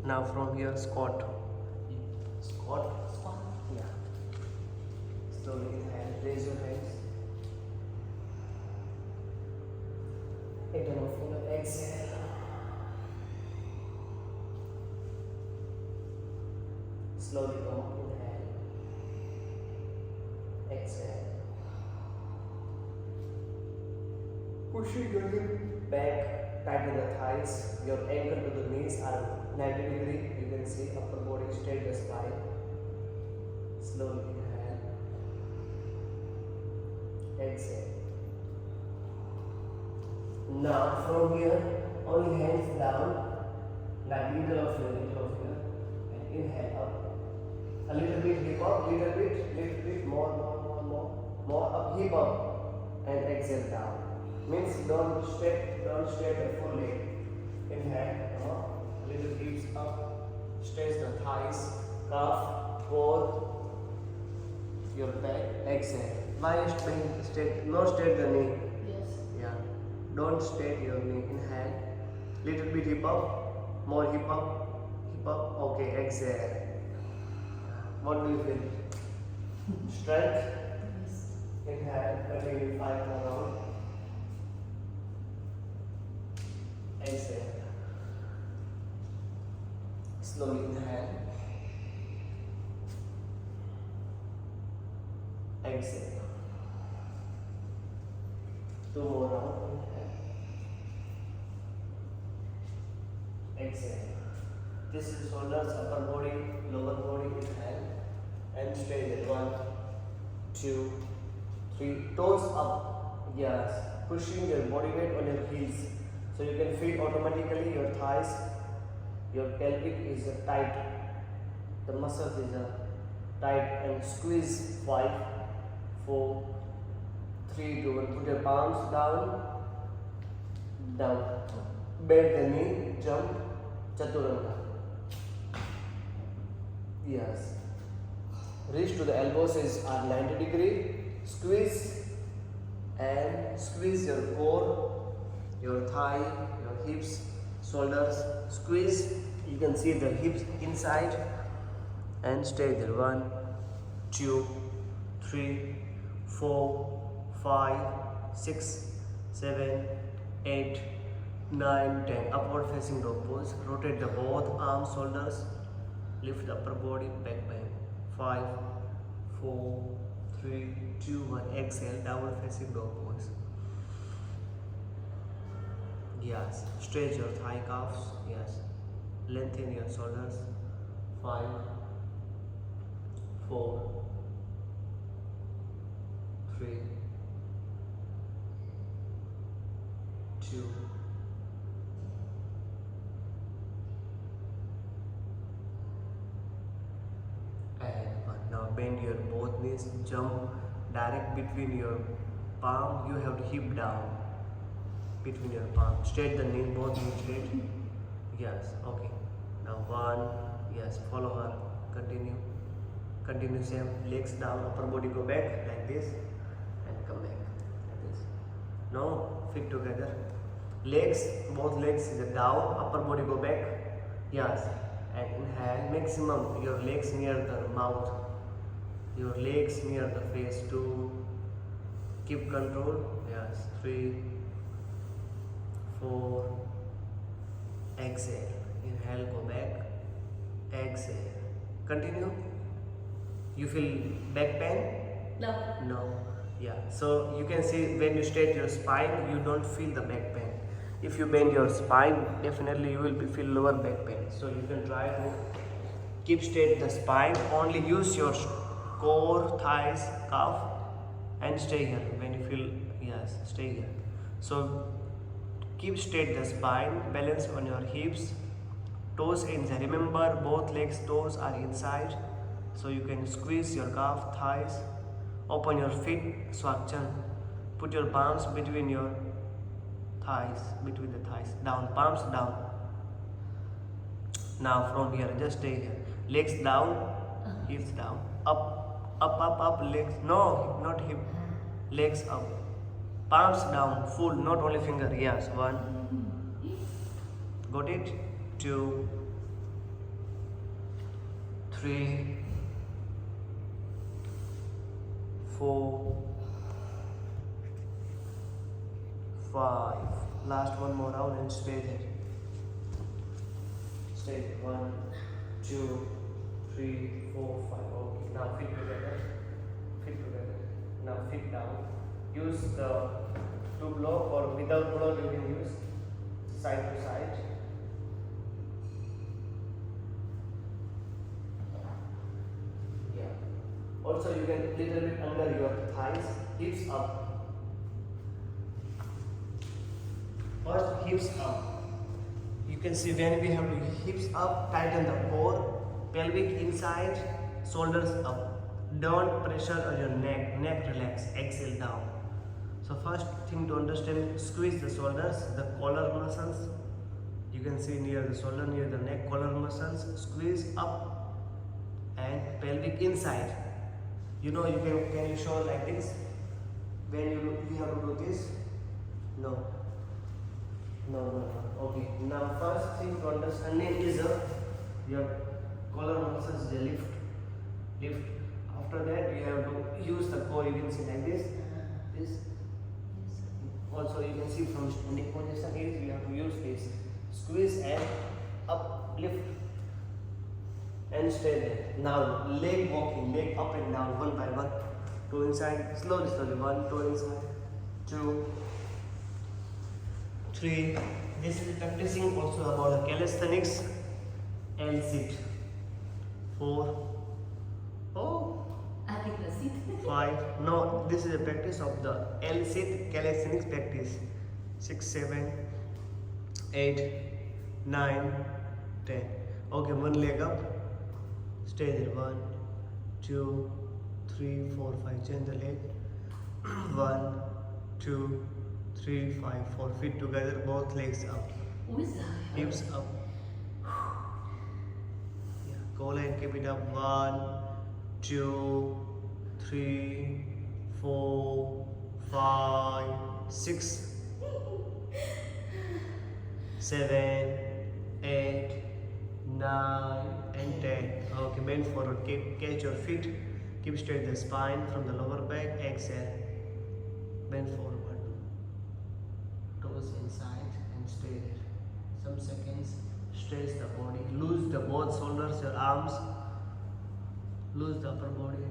Now from here, squat. Squat. Squat. Yeah. Slowly inhale. Raise your hands. Internal finger. Exhale. Slowly come up. Inhale. Exhale. Pushing your hip back, tighten the thighs. Your ankle to the knees are 90 degree. You can see upper body straight the spine. Slowly inhale. Exhale. Now from here, only hands down, like middle of here, and inhale up. A little bit hip up, little bit, more up, hip up, and exhale down. Means don't straight the full leg. Inhale, up, little hips up, stretch the thighs, calf, core, your back, exhale. Why straight? No straight the knee. Yes. Yeah. Don't straight your knee. Inhale. Little bit hip up, more hip up, hip up. Okay, exhale. What do you feel? Strength. Yes. Inhale, continue 5 more rounds. Exhale. Slowly inhale. Exhale. 2 more rounds. Inhale. Exhale. This is shoulders, upper body, lower body. Inhale. And straight it. 1, 2, 3. Toes up. Yes. Pushing your body weight on your heels. So you can feel automatically your thighs, your pelvic is tight, the muscles is tight, and squeeze 5, 4, 3, 2, 1. Put your palms down, bend the knee, jump, chaturanga. Yes. Reach to the elbows are 90 degree, squeeze and squeeze your core, your thigh, your hips, shoulders, squeeze. You can see the hips inside and stay there. 1, 2, 3, 4, 5, 6, 7, 8, 9, 10. Upward facing dog pose. Rotate the both arms, shoulders. Lift the upper body, back bend. 5, 4, 3, 2, 1. Exhale, downward facing dog pose. Yes, stretch your thigh calves. Yes, lengthen your shoulders. 5, 4, 3, 2, and 1. Now bend your both knees. Jump direct between your palm. You have to hip down. Between your palms, straight the knee, both knees straight. Yes, okay. Now 1, yes, follow her, continue same, legs down, upper body go back like this, and come back like this. Now feet together, legs, both legs is down, upper body go back. Yes, and inhale, maximum your legs near the mouth, your legs near the face. 2, keep control. Yes, 3, 4, exhale, inhale, go back, exhale, continue. You feel back pain? No. No. Yeah, so you can see when you straight your spine, you don't feel the back pain. If you bend your spine, definitely you will feel lower back pain. So you can try to keep straight the spine, only use your core, thighs, calf, and stay here. When you feel, yes, stay here. So keep straight the spine, balance on your hips, toes inside. Remember, both legs, toes are inside. So you can squeeze your calf, thighs, open your feet, swakshan. Put your palms between your thighs, down, palms down. Now from here, just stay here. Legs down, hips down, up, legs, no, not hip, legs up. Palms down, full, not only finger. Yes, 1. Got it? 2, 3, 4, 5. Last one more round and stay there. Stay there. 1, 2, 3, 4, 5. Okay. Now fit together. Fit together. Now fit down. Use the two block or without block you can use side to side. Yeah. Also you can little bit under your thighs, hips up. First hips up. You can see when we have to hips up, tighten the core, pelvic inside, shoulders up. Don't pressure on your neck, neck relax, exhale down. So first thing to understand, squeeze the shoulders, the collar muscles. You can see near the shoulder, near the neck, collar muscles, squeeze up and pelvic inside. You know, can you show like this? When you have to do this? No. Okay. Now first thing to understanding is your collar muscles, they lift. After that you have to use the core. You can see like this. Also you can see from standing position is you have to use this. Squeeze and up, lift and stay there. Now leg walking, leg up and down one by one. 2 inside, slowly. 1, 2 inside, 2, 3. This is practicing also about the calisthenics. L sit. 4. Oh. 5. No, this is a practice of the L sit calisthenics practice. 6, 7, 8, 9, 10. Okay, one leg up. Stay there. 1, 2, 3, 4, 5. Change the leg. 1, 2, 3, 5, 4. Feet together, both legs up. Hips up. Yeah. Go and keep it up. 1, 2, 3, 4, 5, 6, 7, 8, 9, and 10. Okay, bend forward. Catch your feet. Keep straight the spine from the lower back. Exhale. Bend forward. Toes inside and stay there. Some seconds. Stretch the body. Loose the both shoulders, your arms. Loose the upper body.